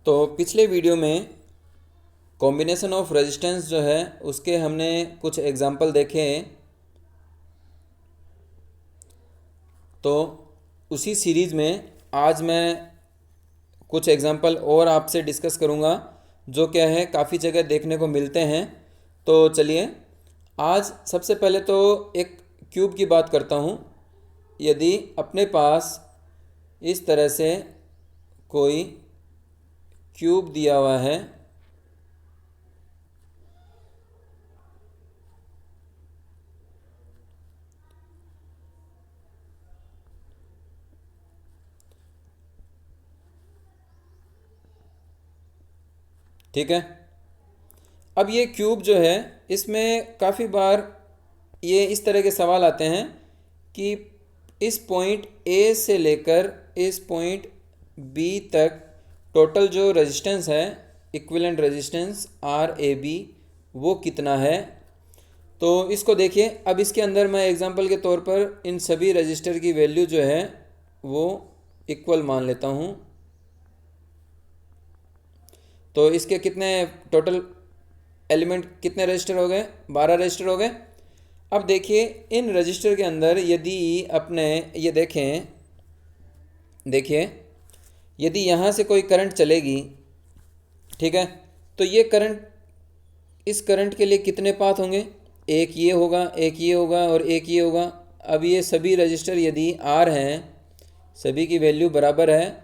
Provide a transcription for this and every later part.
तो पिछले वीडियो में कॉम्बिनेशन ऑफ रेजिस्टेंस जो है उसके हमने कुछ एग्जांपल देखे हैं। तो उसी सीरीज़ में आज मैं कुछ एग्जांपल और आपसे डिस्कस करूंगा जो क्या है काफ़ी जगह देखने को मिलते हैं। तो चलिए आज सबसे पहले तो एक क्यूब की बात करता हूँ। यदि अपने पास इस तरह से कोई क्यूब दिया हुआ है, ठीक है। अब ये क्यूब जो है इसमें काफ़ी बार ये इस तरह के सवाल आते हैं कि इस पॉइंट ए से लेकर इस पॉइंट बी तक टोटल जो रेजिस्टेंस है, equivalent resistance R A B, वो कितना है। तो इसको देखिए। अब इसके अंदर मैं एग्जांपल के तौर पर इन सभी रजिस्टर की वैल्यू जो है वो इक्वल मान लेता हूँ। तो इसके कितने टोटल एलिमेंट, कितने रजिस्टर हो गए? 12 रजिस्टर हो गए। अब देखिए इन रजिस्टर के अंदर यदि अपने ये देखिए यदि यहाँ से कोई करंट चलेगी, ठीक है, तो ये करंट, इस करंट के लिए कितने पाथ होंगे? एक ये होगा, एक ये होगा और एक ये होगा। अब ये सभी रजिस्टर यदि आर हैं, सभी की वैल्यू बराबर है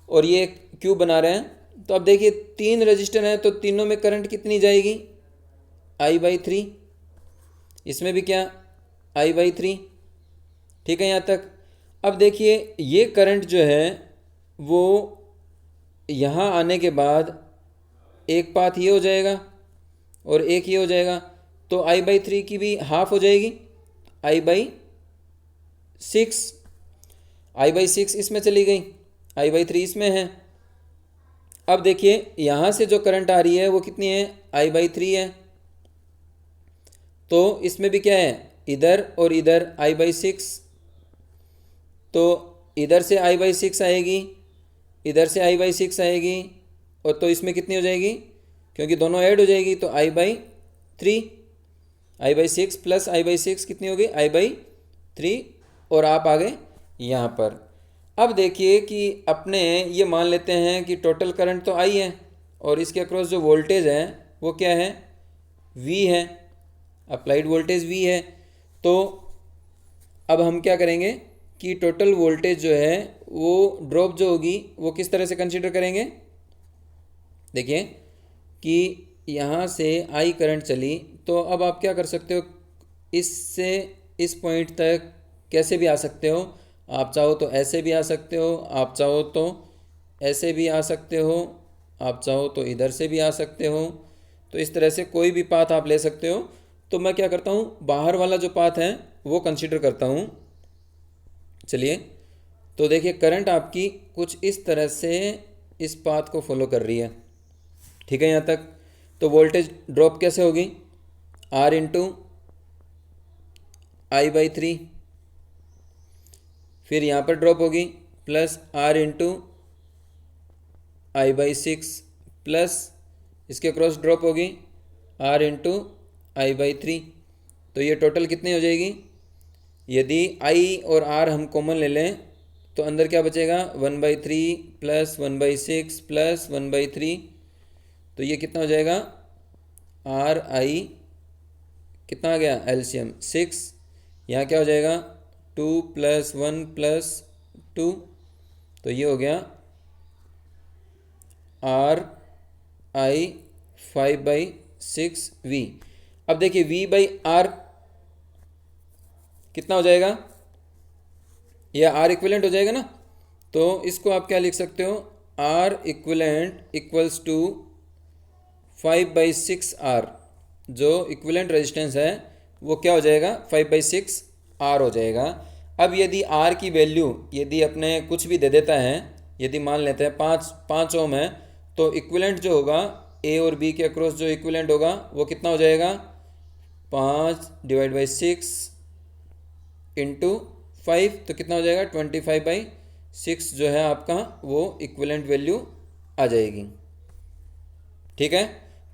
और ये क्यू बना रहे हैं, तो अब देखिए 3 रजिस्टर हैं तो तीनों में करंट कितनी जाएगी? I/3। इसमें भी क्या? I/3। ठीक है यहाँ तक। अब देखिए ये करंट जो है वो यहाँ आने के बाद एक पाथ ये हो जाएगा और एक ये हो जाएगा, तो I/3 की भी हाफ हो जाएगी, I/6। I/6 इसमें चली गई, I/3 इसमें है। अब देखिए यहाँ से जो करंट आ रही है वो कितनी है? I/3 है। तो इसमें भी क्या है? इधर और इधर I/6। तो इधर से I/6 आएगी, इधर से I/6 आएगी, और तो इसमें कितनी हो जाएगी? क्योंकि दोनों ऐड हो जाएगी तो I/3। I/6 प्लस I/6 कितनी होगी? I/3। और आप आ गए यहाँ पर। अब देखिए कि अपने ये मान लेते हैं कि टोटल करंट तो I है और इसके अक्रॉस जो वोल्टेज है वो क्या है? V है, अप्लाइड वोल्टेज V है। तो अब हम क्या करेंगे कि टोटल वोल्टेज जो है वो ड्रॉप जो होगी वो किस तरह से कंसीडर करेंगे? देखिए कि यहाँ से I करंट चली, तो अब आप क्या कर सकते हो, इससे इस पॉइंट तक कैसे भी आ सकते हो। आप चाहो तो ऐसे भी आ सकते हो, आप चाहो तो ऐसे भी आ सकते हो, आप चाहो तो इधर से भी आ सकते हो। तो इस तरह से कोई भी पाथ आप ले सकते हो। तो मैं क्या करता हूँ, बाहर वाला जो पाथ है वो कंसीडर करता हूँ। चलिए तो देखिए करंट आपकी कुछ इस तरह से इस पाथ को फॉलो कर रही है, ठीक है यहाँ तक। तो वोल्टेज ड्रॉप कैसे होगी? R into I/3। फिर यहाँ पर ड्रॉप होगी plus R into I/6 plus इसके क्रॉस ड्रॉप होगी R इंटू I/3। तो ये टोटल कितनी हो जाएगी? यदि I और R हम कॉमन ले लें तो अंदर क्या बचेगा? 1/3 प्लस 1/6 प्लस 1/3। तो ये कितना हो जाएगा? RI कितना आ गया? एलसीएम 6। यहाँ क्या हो जाएगा? 2 प्लस 1 प्लस 2। तो ये हो गया RI 5/6V। अब देखिए V/R कितना हो जाएगा? यह R इक्विवेलेंट हो जाएगा ना। तो इसको आप क्या लिख सकते हो? R equivalent equals to 5/6R। जो इक्विवेलेंट रेजिस्टेंस है वो क्या हो जाएगा? 5/6R हो जाएगा। अब यदि R की वैल्यू यदि अपने कुछ भी दे देता है, यदि मान लेते हैं 5 ओम है, तो इक्विवेलेंट जो होगा A और B के अक्रॉस जो इक्विवेलेंट होगा वो कितना हो जाएगा? 5/6 इंटू 5, तो कितना हो जाएगा? 25/6 जो है आपका वो इक्विवेलेंट वैल्यू आ जाएगी। ठीक है,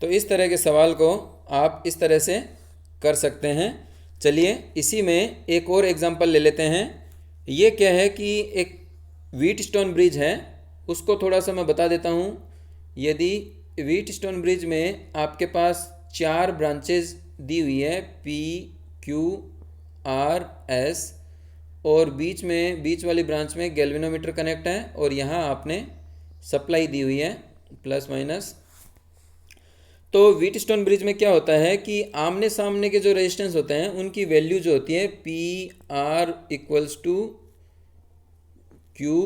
तो इस तरह के सवाल को आप इस तरह से कर सकते हैं। चलिए इसी में एक और एग्जांपल ले लेते हैं। ये क्या है कि एक व्हीटस्टोन ब्रिज है, उसको थोड़ा सा मैं बता देता हूँ। यदि व्हीटस्टोन ब्रिज में आपके पास 4 ब्रांचेज दी हुई है, P, Q, R, S, और बीच वाली ब्रांच में गैल्वेनोमीटर कनेक्ट है, और यहाँ आपने सप्लाई दी हुई है प्लस माइनस। तो व्हीटस्टोन ब्रिज में क्या होता है कि आमने सामने के जो रेजिस्टेंस होते हैं उनकी वैल्यू जो होती है PR equals to Q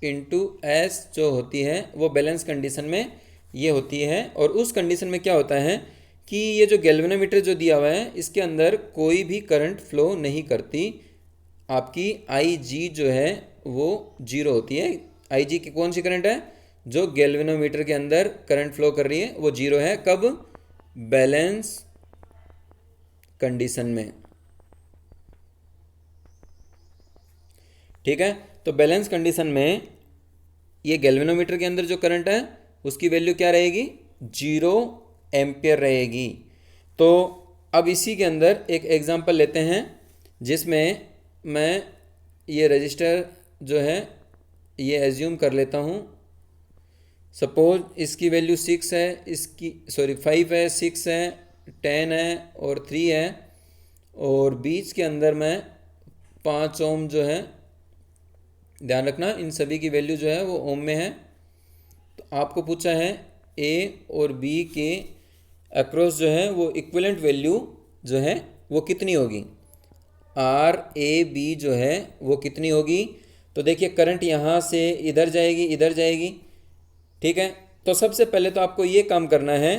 into S जो होती है वो बैलेंस कंडीशन में ये होती है। और उस कंडीशन में क्या होता है कि ये जो गैल्वेनोमीटर जो दिया हुआ है इसके अंदर कोई भी करंट फ्लो नहीं करती। आपकी IG जो है वो 0 होती है। IG की कौन सी करंट है? जो गैल्वेनोमीटर के अंदर करंट फ्लो कर रही है वो 0 है। कब? बैलेंस कंडीशन में। ठीक है, तो बैलेंस कंडीशन में ये गैल्वेनोमीटर के अंदर जो करंट है उसकी वैल्यू क्या रहेगी? 0 एम्पियर रहेगी। तो अब इसी के अंदर एक एग्जांपल लेते हैं जिसमें मैं ये रजिस्टर जो है ये एज्यूम कर लेता हूँ। सपोज इसकी वैल्यू 6 है, इसकी 5 है, 6 है, 10 है और 3 है, और बीच के अंदर मैं 5 ओम जो है, ध्यान रखना इन सभी की वैल्यू जो है वो ओम में है। तो आपको पूछा है A और B के अक्रॉस जो है वो इक्विवेलेंट वैल्यू जो है वो कितनी होगी, RAB जो है वो कितनी होगी। तो देखिए करंट यहाँ से इधर जाएगी, इधर जाएगी। ठीक है, तो सबसे पहले तो आपको ये काम करना है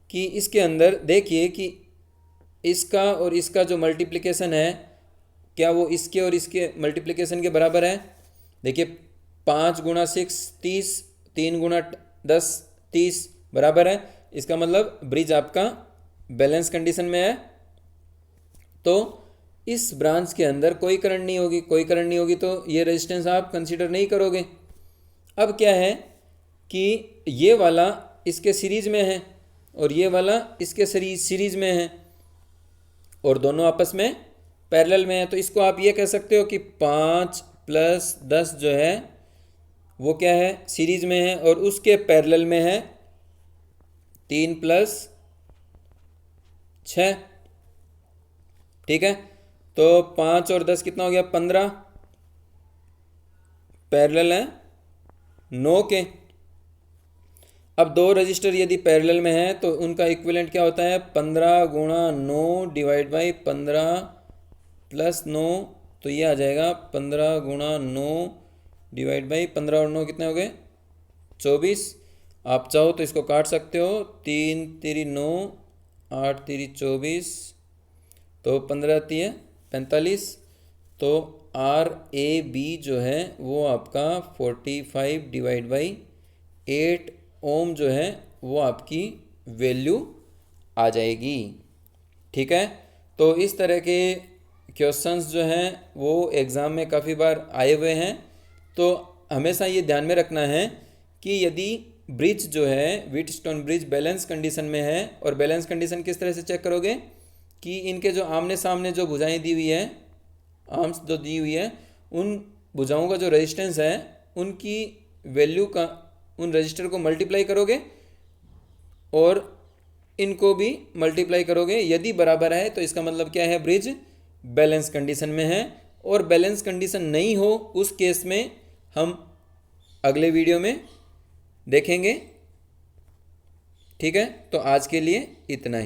कि इसके अंदर देखिए कि इसका और इसका जो मल्टीप्लिकेशन है क्या वो इसके और इसके मल्टीप्लिकेशन के बराबर है। देखिए 5 गुणा 6 30, 3 गुणा 10 30 बराबर है। इसका मतलब ब्रिज आपका बैलेंस कंडीशन में है। तो इस ब्रांच के अंदर कोई करंट नहीं होगी, कोई करंट नहीं होगी तो ये रेजिस्टेंस आप कंसीडर नहीं करोगे। अब क्या है कि ये वाला इसके सीरीज में है और ये वाला इसके सीरीज में है और दोनों आपस में पैरेलल में है। तो इसको आप ये कह सकते हो कि 5 + 10 जो है वो क्या है, सीरीज में है, और उसके पैरेलल में है 3 + 6। ठीक है, तो 5 और 10 कितना हो गया? 15। पैरेलल है 9 के। अब 2 रजिस्टर यदि पैरेलल में है तो उनका इक्विवेलेंट क्या होता है? 15 गुणा 9 डिवाइड बाई 15 + 9। तो ये आ जाएगा 15 गुणा 9 डिवाइड बाई 15 और 9 कितने हो गए? 24। आप चाहो तो इसको काट सकते हो, 3 3 9, 8 3 24, तो 15 3 45। तो RAB जो है वो आपका 45 डिवाइड बाई 8 ओम जो है वो आपकी वैल्यू आ जाएगी। ठीक है, तो इस तरह के क्वेश्चंस जो हैं वो एग्ज़ाम में काफ़ी बार आए हुए हैं। तो हमेशा ये ध्यान में रखना है कि यदि ब्रिज जो है व्हीटस्टोन ब्रिज बैलेंस कंडीशन में है, और बैलेंस कंडीशन किस तरह से चेक करोगे कि इनके जो आमने सामने जो भुजाएं दी हुई है, आर्म्स जो दी हुई है, उन भुजाओं का जो रेजिस्टेंस है उनकी वैल्यू का उन रजिस्टर को मल्टीप्लाई करोगे और इनको भी मल्टीप्लाई करोगे। यदि बराबर है तो इसका मतलब क्या है? ब्रिज बैलेंस कंडीशन में है। और बैलेंस कंडीशन नहीं हो उस केस में हम अगले वीडियो में देखेंगे। ठीक है, तो आज के लिए इतना ही।